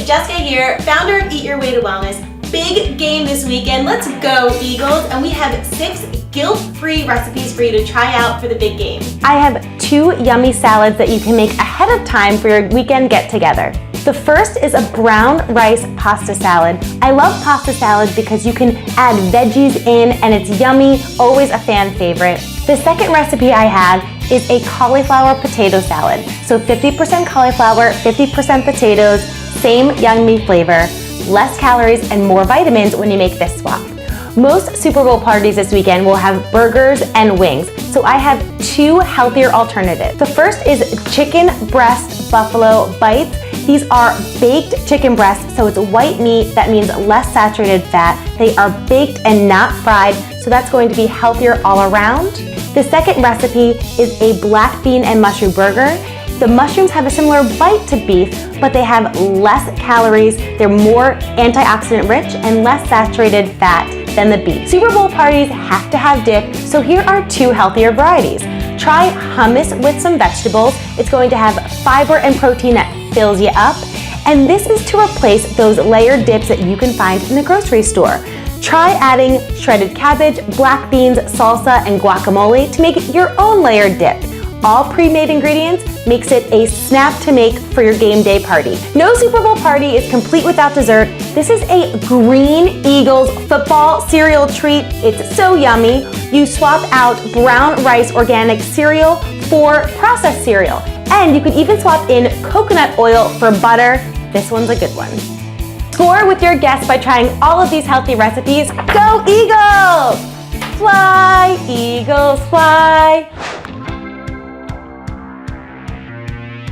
Jessica here, founder of Eat Your Way to Wellness. Big game this weekend. Let's go, Eagles. And we have 6 guilt-free recipes for you to try out for the big game. I have 2 yummy salads that you can make ahead of time for your weekend get-together. The first is a brown rice pasta salad. I love pasta salad because you can add veggies in and it's yummy, always a fan favorite. The second recipe I have is a cauliflower potato salad. So 50% cauliflower, 50% potatoes, same yummy flavor, less calories and more vitamins when you make this swap. Most Super Bowl parties this weekend will have burgers and wings, so I have 2 healthier alternatives. The first is chicken breast buffalo bites. These are baked chicken breasts, so it's white meat, that means less saturated fat. They are baked and not fried, so that's going to be healthier all around. The second recipe is a black bean and mushroom burger. The mushrooms have a similar bite to beef, but they have less calories, they're more antioxidant rich and less saturated fat than the beef. Super Bowl parties have to have dip, so here are 2 healthier varieties. Try hummus with some vegetables. It's going to have fiber and protein that fills you up. And this is to replace those layered dips that you can find in the grocery store. Try adding shredded cabbage, black beans, salsa, and guacamole to make your own layered dip. All pre-made ingredients makes it a snap to make for your game day party. No Super Bowl party is complete without dessert. This is a Green Eagles football cereal treat. It's so yummy. You swap out brown rice organic cereal for processed cereal. And you can even swap in coconut oil for butter. This one's a good one. Score with your guests by trying all of these healthy recipes. Go Eagles! Fly, Eagles, fly.